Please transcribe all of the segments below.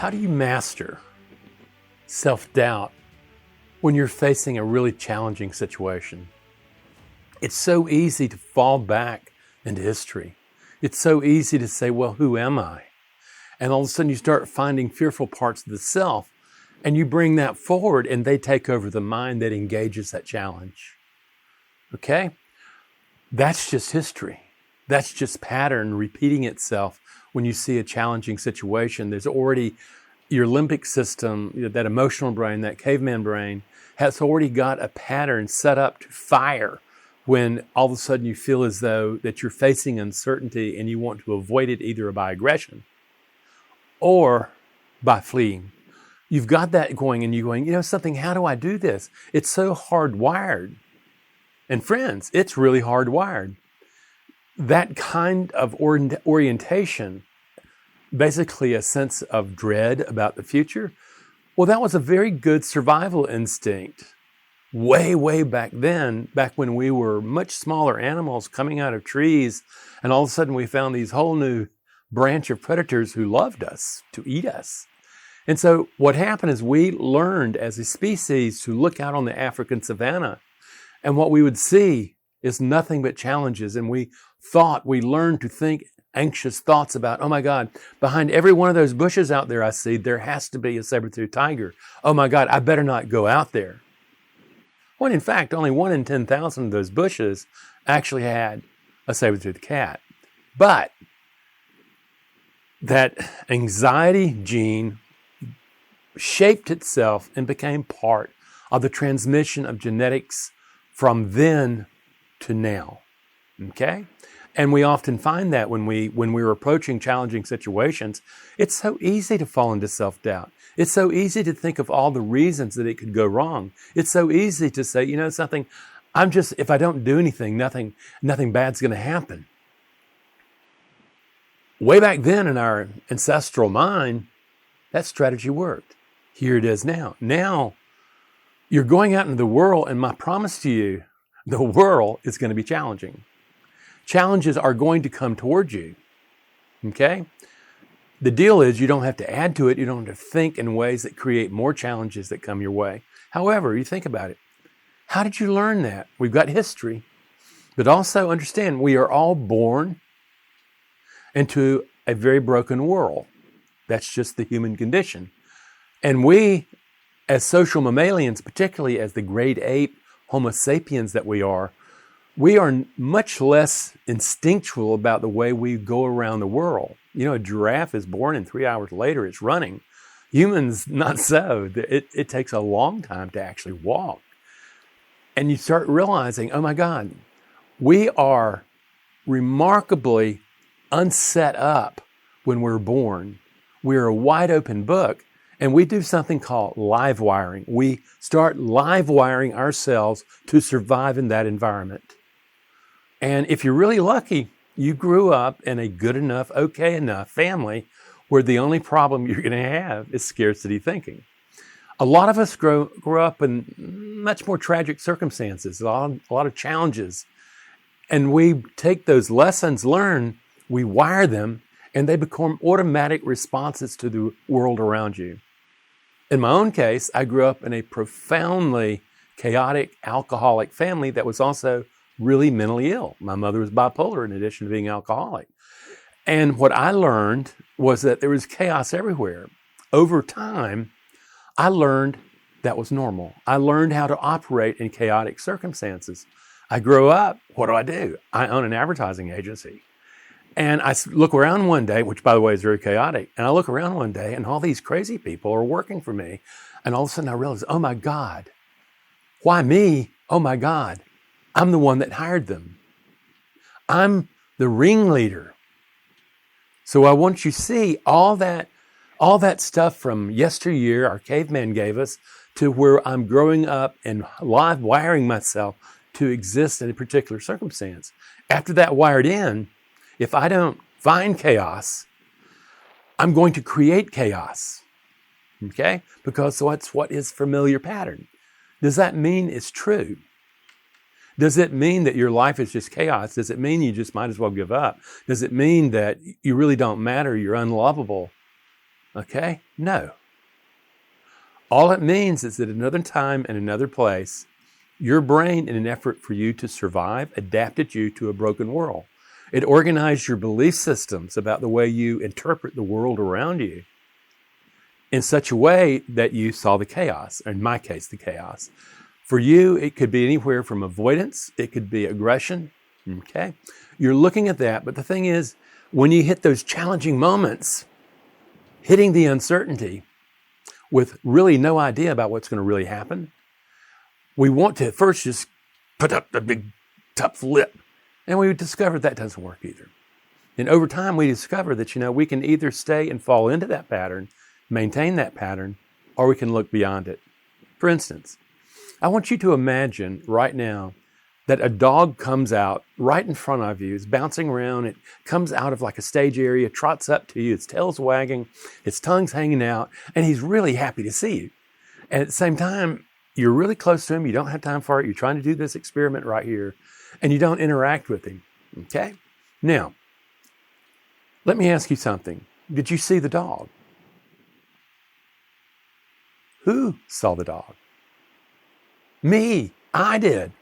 How do you master self-doubt when you're facing a really challenging situation? It's so easy to fall back into history. It's so easy to say, well, who am I? And all of a sudden you start finding fearful parts of the self and you bring that forward and they take over the mind that engages that challenge. Okay? That's just history. That's just pattern repeating itself when you see a challenging situation. There's already your limbic system, that emotional brain, that caveman brain, has already got a pattern set up to fire when all of a sudden you feel as though that you're facing uncertainty and you want to avoid it either by aggression or by fleeing. You've got that going and you're going, something, how do I do this? It's so hardwired. And friends, it's really hardwired. That kind of orientation, basically a sense of dread about the future, well, that was a very good survival instinct way, way back then, back when we were much smaller animals coming out of trees, and all of a sudden we found these whole new branch of predators who loved us to eat us. And so what happened is we learned as a species to look out on the African savanna, and what we would see is nothing but challenges. And we learned to think anxious thoughts about, oh my God, behind every one of those bushes out there I see, there has to be a saber-toothed tiger. Oh my God, I better not go out there. When in fact, only 1 in 10,000 of those bushes actually had a saber-toothed cat. But that anxiety gene shaped itself and became part of the transmission of genetics from then to now. Okay? And we often find that when we're approaching challenging situations, it's so easy to fall into self-doubt. It's so easy to think of all the reasons that it could go wrong. It's so easy to say, something, if I don't do anything, nothing bad's going to happen. Way back then in our ancestral mind, that strategy worked. Here it is now. Now, you're going out into the world, and my promise to you, the world is going to be challenging. Challenges are going to come towards you, okay? The deal is you don't have to add to it. You don't have to think in ways that create more challenges that come your way. However, you think about it. How did you learn that? We've got history, but also understand we are all born into a very broken world. That's just the human condition. And we, as social mammalians, particularly as the great ape Homo sapiens that we are much less instinctual about the way we go around the world. A giraffe is born and 3 hours later it's running. Humans, not so. It takes a long time to actually walk. And you start realizing, oh my God, we are remarkably unset up when we're born. We're a wide open book. And we do something called live wiring. We start live wiring ourselves to survive in that environment. And if you're really lucky, you grew up in a good enough, okay enough family where the only problem you're going to have is scarcity thinking. A lot of us grow up in much more tragic circumstances, a lot of challenges. And we take those lessons learned, we wire them, and they become automatic responses to the world around you. In my own case, I grew up in a profoundly chaotic, alcoholic family that was also really mentally ill. My mother was bipolar in addition to being alcoholic. And what I learned was that there was chaos everywhere. Over time, I learned that was normal. I learned how to operate in chaotic circumstances. I grew up, what do? I own an advertising agency. And I look around one day, which by the way is very chaotic, and I look around one day and all these crazy people are working for me. And all of a sudden I realize, oh my God, why me? Oh my God, I'm the one that hired them. I'm the ringleader. So I want you to see all that stuff from yesteryear our caveman gave us to where I'm growing up and live wiring myself to exist in a particular circumstance. After that wired in, if I don't find chaos, I'm going to create chaos, okay? Because that's what is familiar pattern. Does that mean it's true? Does it mean that your life is just chaos? Does it mean you just might as well give up? Does it mean that you really don't matter, you're unlovable? Okay? No. All it means is that another time and another place, your brain, in an effort for you to survive, adapted you to a broken world. It organized your belief systems about the way you interpret the world around you in such a way that you saw the chaos, or in my case, the chaos. For you, it could be anywhere from avoidance, it could be aggression, okay? You're looking at that, but the thing is, when you hit those challenging moments, hitting the uncertainty with really no idea about what's going to really happen, we want to first just put up the big tough lip. And we discovered that doesn't work either. And over time, we discover that, we can either stay and fall into that pattern, maintain that pattern, or we can look beyond it. For instance, I want you to imagine right now that a dog comes out right in front of you, is bouncing around, it comes out of like a stage area, trots up to you, its tail's wagging, its tongue's hanging out, and he's really happy to see you. And at the same time, you're really close to him, you don't have time for it, you're trying to do this experiment right here, and you don't interact with him, okay? Now, let me ask you something. Did you see the dog? Who saw the dog? Me. I did.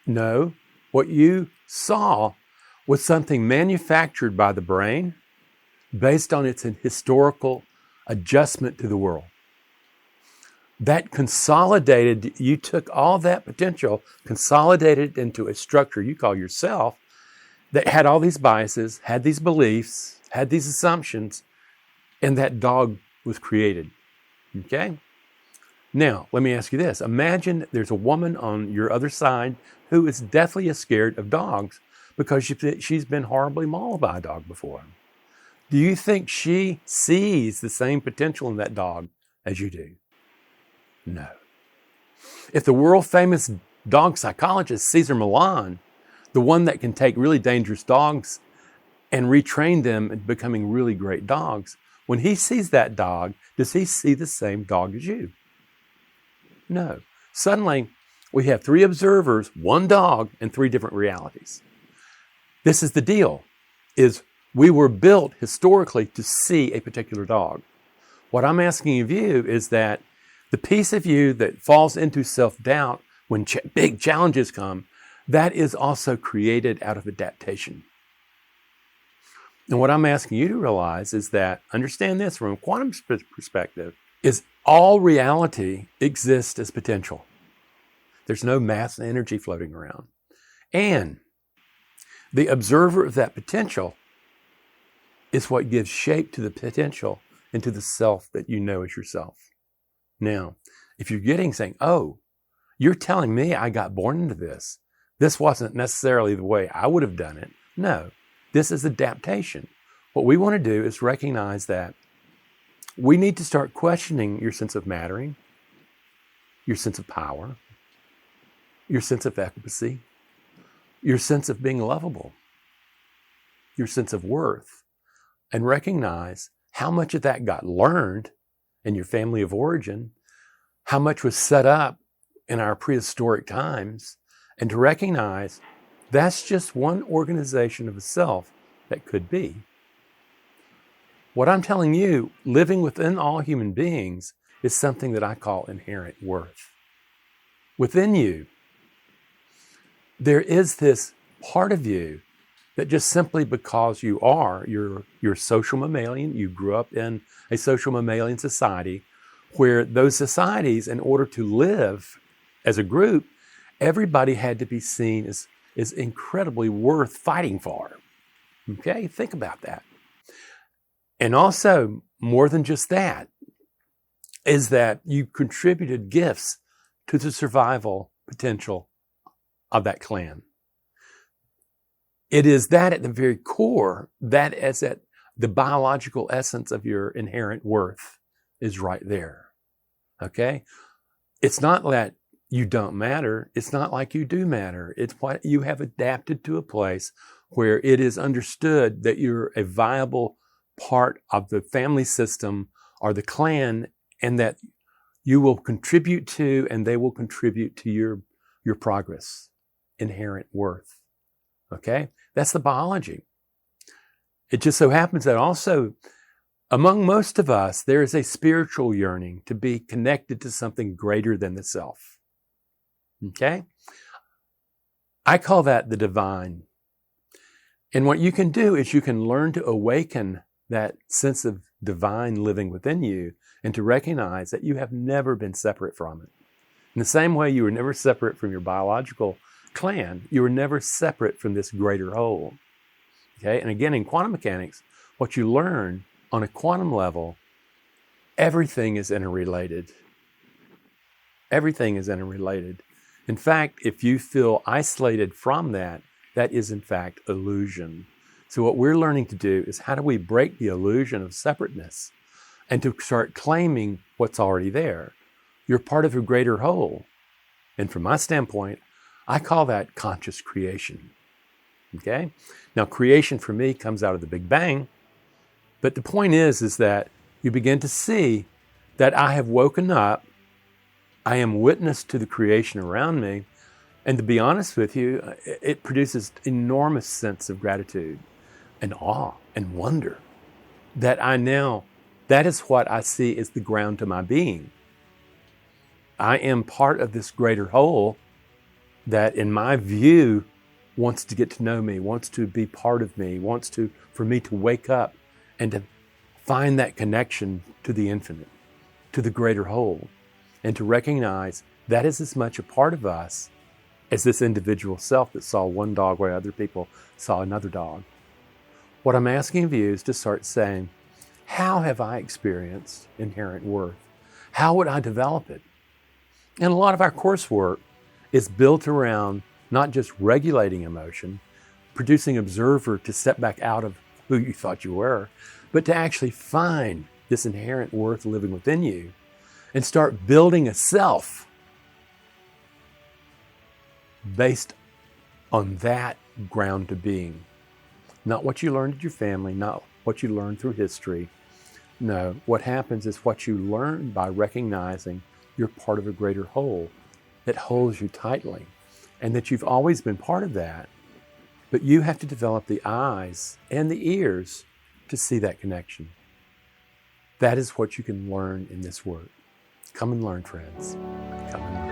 No, what you saw was something manufactured by the brain based on its historical adjustment to the world. That consolidated, you took all that potential, consolidated into a structure you call yourself that had all these biases, had these beliefs, had these assumptions, and that dog was created. Okay? Now, let me ask you this. Imagine there's a woman on your other side who is deathly scared of dogs because she's been horribly mauled by a dog before. Do you think she sees the same potential in that dog as you do? No. If the world-famous dog psychologist Cesar Millan, the one that can take really dangerous dogs and retrain them into becoming really great dogs, when he sees that dog, does he see the same dog as you? No. Suddenly, we have 3 observers, 1 dog, and 3 different realities. This is the deal, is we were built historically to see a particular dog. What I'm asking of you is that the piece of you that falls into self-doubt when big challenges come, that is also created out of adaptation. And what I'm asking you to realize is that, understand this from a quantum perspective, is all reality exists as potential. There's no mass and energy floating around. And the observer of that potential is what gives shape to the potential and to the self that you know as yourself. Now, if you're saying, oh, you're telling me I got born into this. This wasn't necessarily the way I would have done it. No, this is adaptation. What we want to do is recognize that we need to start questioning your sense of mattering, your sense of power, your sense of efficacy, your sense of being lovable, your sense of worth, and recognize how much of that got learned in your family of origin, how much was set up in our prehistoric times, and to recognize that's just one organization of a self that could be. What I'm telling you, living within all human beings, is something that I call inherent worth. Within you, there is this part of you that just simply because you're a social mammalian, you grew up in a social mammalian society, where those societies, in order to live as a group, everybody had to be seen as incredibly worth fighting for. Okay, think about that. And also, more than just that, is that you contributed gifts to the survival potential of that clan. It is that at the very core, that is at the biological essence of your inherent worth is right there. Okay? It's not that you don't matter. It's not like you do matter. It's what you have adapted to a place where it is understood that you're a viable part of the family system or the clan, and that you will contribute to and they will contribute to your progress, inherent worth. Okay? That's the biology. It just so happens that also Among most of us, there is a spiritual yearning to be connected to something greater than the self. Okay? I call that the divine. And what you can do is you can learn to awaken that sense of divine living within you and to recognize that you have never been separate from it. In the same way you were never separate from your biological clan, you were never separate from this greater whole. Okay? And again, in quantum mechanics, what you learn on a quantum level, everything is interrelated. Everything is interrelated. In fact, if you feel isolated from that, that is in fact illusion. So what we're learning to do is how do we break the illusion of separateness and to start claiming what's already there. You're part of a greater whole. And from my standpoint, I call that conscious creation. Okay? Now, creation for me comes out of the Big Bang, but the point is that you begin to see that I have woken up, I am witness to the creation around me, and to be honest with you, it produces enormous sense of gratitude and awe and wonder that that is what I see as the ground to my being. I am part of this greater whole that, in my view, wants to get to know me, wants to be part of me, for me to wake up and to find that connection to the infinite, to the greater whole, and to recognize that is as much a part of us as this individual self that saw one dog while other people saw another dog. What I'm asking of you is to start saying, how have I experienced inherent worth? How would I develop it? And a lot of our coursework is built around not just regulating emotion, producing observer to step back out of who you thought you were, but to actually find this inherent worth living within you and start building a self based on that ground to being. Not what you learned at your family, not what you learned through history. No, what happens is what you learn by recognizing you're part of a greater whole that holds you tightly and that you've always been part of that, but you have to develop the eyes and the ears to see that connection. That is what you can learn in this work. Come and learn, friends. Come and learn.